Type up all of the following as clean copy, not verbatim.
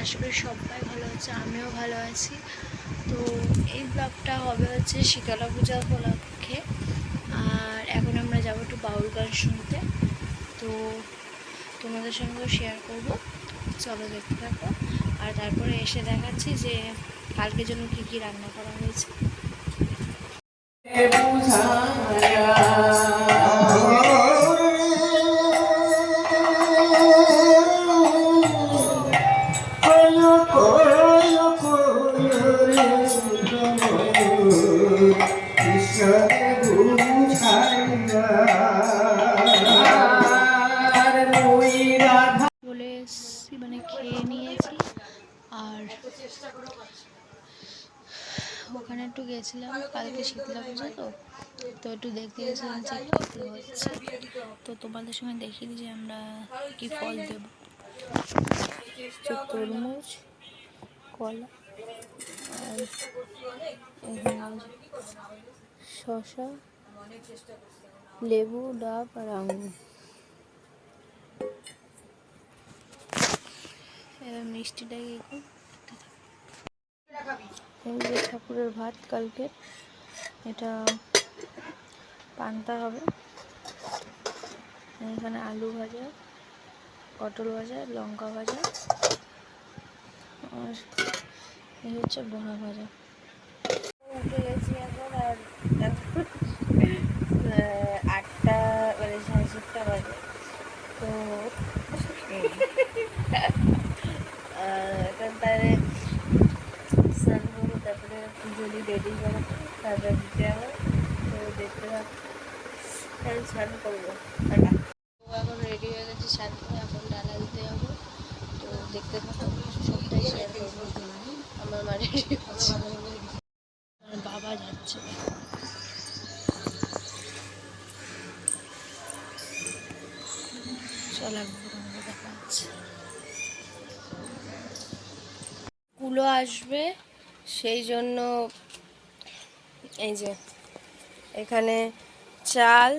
আশা করি সবাই ভালো আছে, আমিও ভালো আছি। তো এই ব্লগটা হবে হচ্ছে শীতলা পূজা উপলক্ষে। আর এখন আমরা যাবো একটু বাউল গান শুনতে, তো তোমাদের সঙ্গেও শেয়ার করবো। চলো দেখতে থাকো। আর তারপরে এসে দেখাচ্ছি যে কালকের জন্য কী কী রান্না করা হয়েছে। বলে মানে খেয়ে নিয়েছি। আর ওখানে একটু গেছিলাম কালকে শীতলা পূজা, তো একটু দেখতে গেছিলাম যে কী হচ্ছে। তো তোমাদের সঙ্গে দেখিয়ে দিই যে আমরা কি ফল দেব। তরমুজ, কলা, আর এখানে শসা, লেবু, ডাব আর আঙুর। এবার মিষ্টিটা এই যে ঠাকুরের ভাত কালকে, এটা পান্তা হবে। এখানে আলু ভাজা, পটল ভাজা, লঙ্কা ভাজা, আর এই হচ্ছে বড়া ভাজা। উঠে গেছি এখন, আর 8টা মানে 7:30 বাজে। তো এখন তাহলে স্নান করবো, তারপরে পুজো রেডি করা, তারপরে দিতে হবে। তো দেখতে থাকবো, স্নান করবো। এখন রেডি হয়ে গেছি স্নান করে, এখন ডালা দিতে হবে। তো দেখতে থাকো, সবটাই শেয়ার করবো। আমার মা রেডি হচ্ছে, বাবা যাচ্ছে। চল তোমাকে দেখা যাচ্ছে। কুলো আসবে, সেই জন্য এই যে এখানে চাল,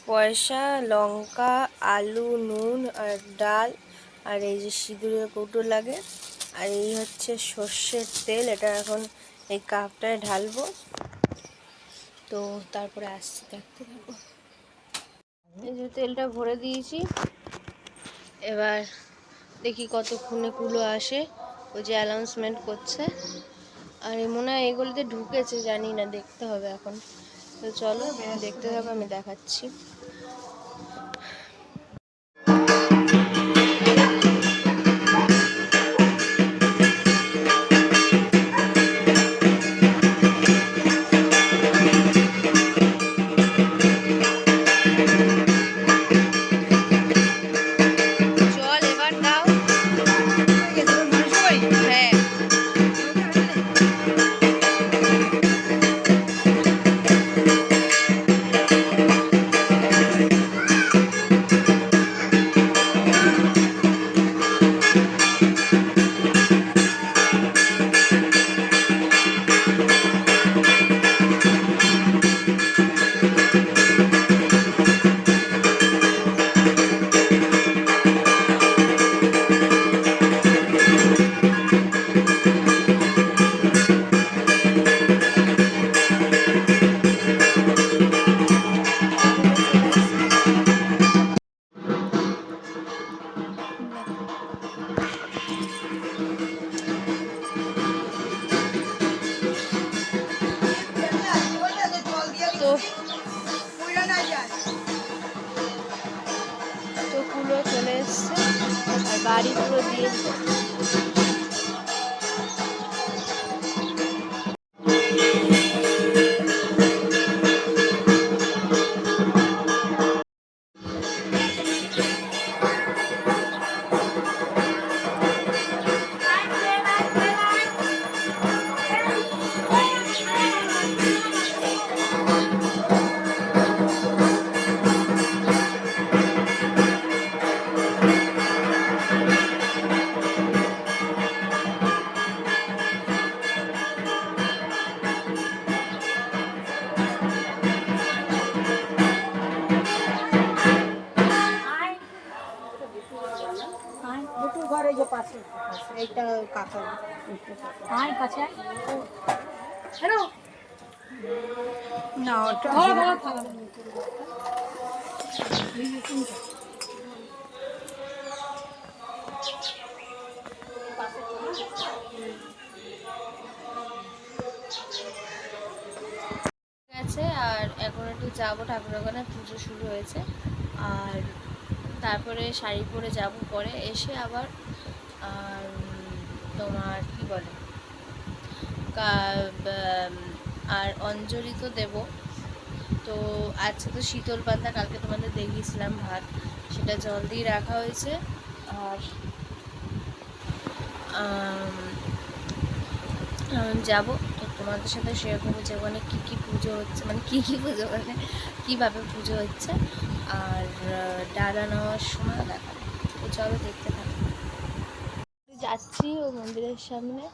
পয়সা, লঙ্কা, আলু, নুন আর ডাল, আর এই যে সিঁদুরের কৌটো লাগে, আর এই হচ্ছে সর্ষের তেল। এটা এখন এই কাপটায় ঢালবো, তো তারপরে আসছি, দেখতে থাকো। এই যে তেলটা ভরে দিয়েছি, এবার দেখি কতক্ষণে কুলো আসে। ওই যে অ্যানাউন্সমেন্ট করছে, আর মনে হয় এগুলোতে ঢুকেছে, জানি না, দেখতে হবে এখন। তো চলো দেখতে থাকো, আমি দেখাচ্ছি। তো কুলো চলে এসছে, আর বাড়ি পুরো দিয়ে ছোটুর ঘরে যে পাশে এইটা কাকা আয় কাছে না ওটা আছে। আর এখন একটু যাবো ঠাকুর ওখানে, পুজো শুরু হয়েছে। আর তারপরে শাড়ি পরে যাব, পরে এসে আবার আর তোমার কি বলে আর অঞ্জলি তো দেবো। তো আজকে তো শীতল পান্তা, কালকে তোমাদের দেখিয়েছিলাম ভাত, সেটা জল দিয়ে রাখা হয়েছে। আর যাব তো তোমাদের সাথে শেয়ার করবো যে ওখানে কী কী পুজো হচ্ছে, মানে কী কী পুজো মানে কীভাবে পুজো হচ্ছে। আর ডালা নেওয়ার সময় দেখাবো। তো চলো দেখতে থাকো। যাচ্ছি ও মন্দিরের সামনে,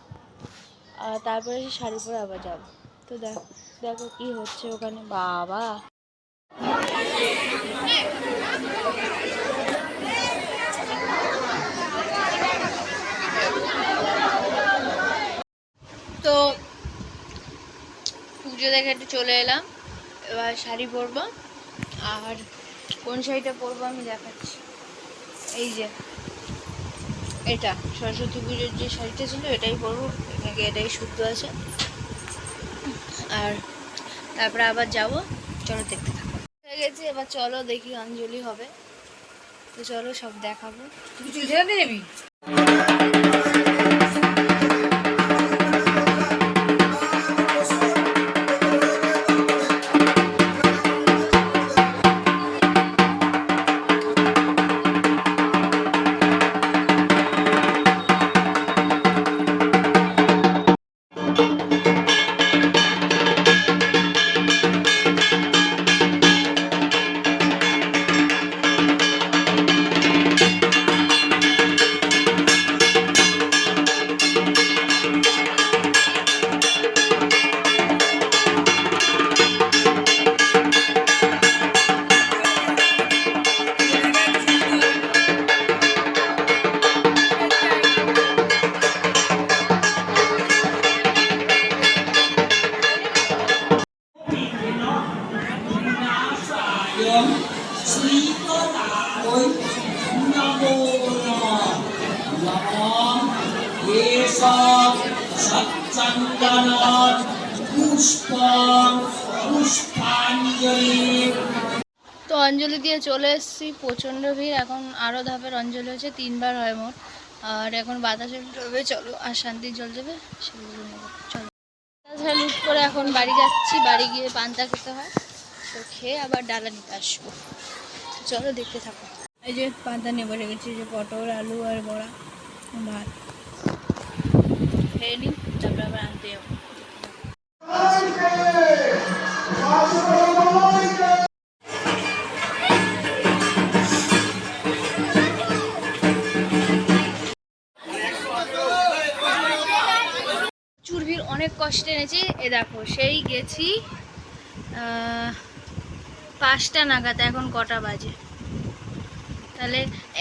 আর তারপরে শাড়ি পরে আবার যাবো। তো দেখো দেখো কী হচ্ছে ওখানে, বাবা। তো পুজো দেখে একটু চলে এলাম, এবার শাড়ি পরবো। আর কোন শাড়িটা পরবো আমি দেখাচ্ছি। এই যে এটা সরস্বতী পুজোর যে শাড়িটা ছিল এটাই পরবো, এটাই শুদ্ধ আছে। আর তারপরে আবার যাব, চলো দেখতে থাকো। হয়ে গেছে, এবার চলো দেখি অঞ্জলি হবে। তো চলো সব দেখাবো। কিছু যেতে যাবি তো অঞ্জলি দিয়ে চলে এসেছি, প্রচণ্ড ভিড়। এখন আরও ধাপের অঞ্জলি হচ্ছে, 3বার হয় মোট। আর এখন বাতাসে হবে, চলো। আর শান্তির জল দেবে, সেগুলো নেবো, চলো। বাতাসা লুট করে এখন বাড়ি যাচ্ছি, বাড়ি গিয়ে পান্তা খেতে হয়, তো খেয়ে আবার ডালা নিতে আসবো। চলো দেখতে থাকো। এই যে পান্তা নেবো রেখেছি, যে পটল আলু আর বড়া ভাত খেয়ে নিই, তারপরে আবার আনতে যাবো। চুরভির অনেক কষ্টে এনেছি, এ দেখো সেই গেছি 5টা নাগাদ, এখন কটা বাজে, তাহলে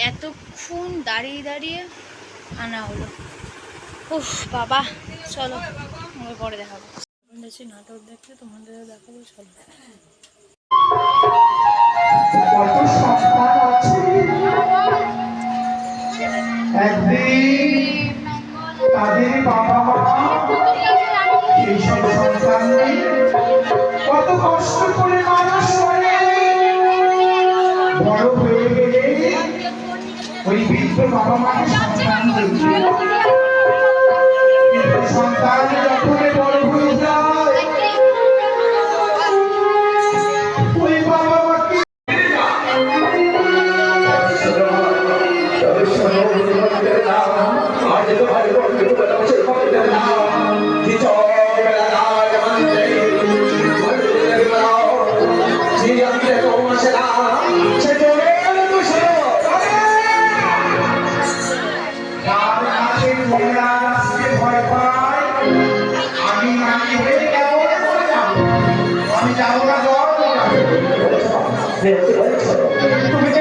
এতক্ষণ দাঁড়িয়ে দাঁড়িয়ে আনা হলো। উফ বাবা, চলো আমরা পরে দেখাবো। বেশি নাটক দেখলে তোমাদের দেখাবো, চলো। একদিন তাদের বাবা মা এই সব সন্তানদের কত কষ্ট করে মানুষ করে বড় হয়ে গেলে ওই বৃদ্ধ বাবা মাকে সন্তান দিয়েছে। কিন্তু সন্তান যখন বড় হয়ে যায় ওই বাবা মাকে তুমি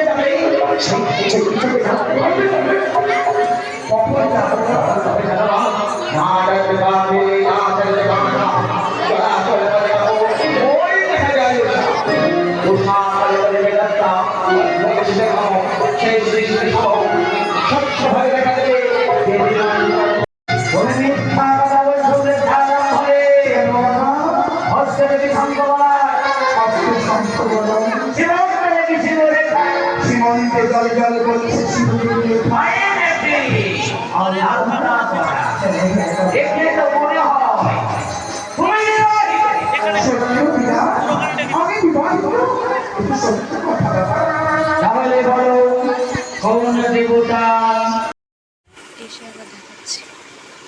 এসে একবার দেখাচ্ছি,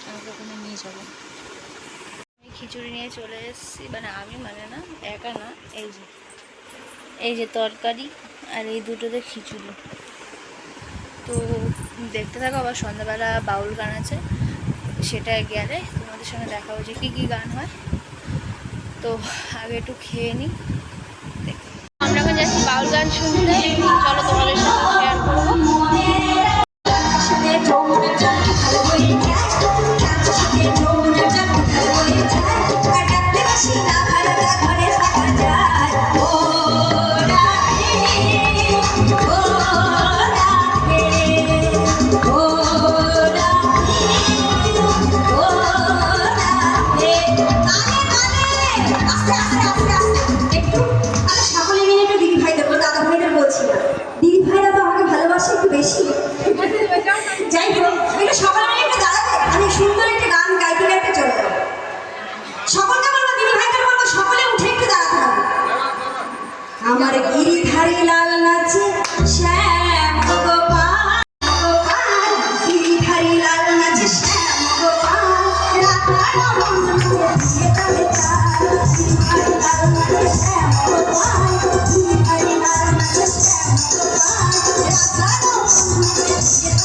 আমাকে ওখানে নিয়ে যাবো। আমি খিচুড়ি নিয়ে চলে এসেছি, মানে আমি মানে না, একা না, এই যে তরকারি আর এই দুটোতে খিচুড়ি। তো দেখতে থাকো, আবার সন্ধ্যাবেলা বাউল গান আছে, সেটা গেলে তোমাদের সঙ্গে দেখাবো যে কী কী গান হয়। তো আগে একটু খেয়ে নিই। আমরা এখন যাচ্ছি বাউল গান শুনতে, চলো তোমাদের সাথে শেয়ার করবো। আমার গিরিধারী লাল নাচে শ্যাম গোপাল, গিরিধারী লাল নাচে শ্যাম গোপাল, রাধা রমন নাচে তালে তাল, গিরিধারী লাল নাচে শ্যাম গোপাল, গিরিধারী লাল নাচে শ্যাম গোপাল, রাধা রমন নাচে তালে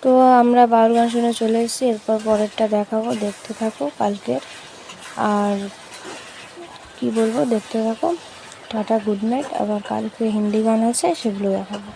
তো আমরা বাউল গান শুনে চলে এসেছি, এরপর পরেরটা দেখাবো, দেখতে থাকো কালকে। আর কি বলবো, দেখতে থাকো। Tata, good night. আবার কালকে হিন্দি গান আছে, সেগুলো দেখাবো।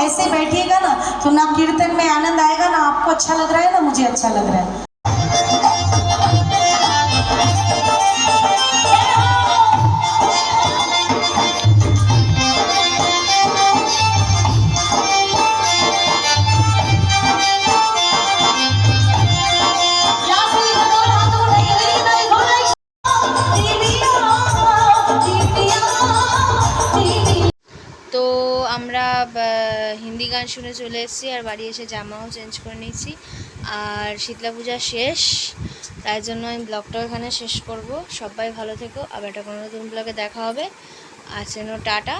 ऐसे बैठिएगा ना तो ना कीर्तन में आनंद आएगा, ना आपको अच्छा लग रहा है, ना मुझे अच्छा लग रहा है। তো আমরা হিন্দি গান শুনে চলে এসেছি, আর বাড়ি এসে জামাও চেঞ্জ করে নিয়েছি। আর শীতলা পূজা শেষ, তাই জন্য আমি ব্লগটা এখানে শেষ করব। সবাই ভালো থেকো, আবার একটা কোনো নতুন ব্লগে দেখা হবে। আর টাটা।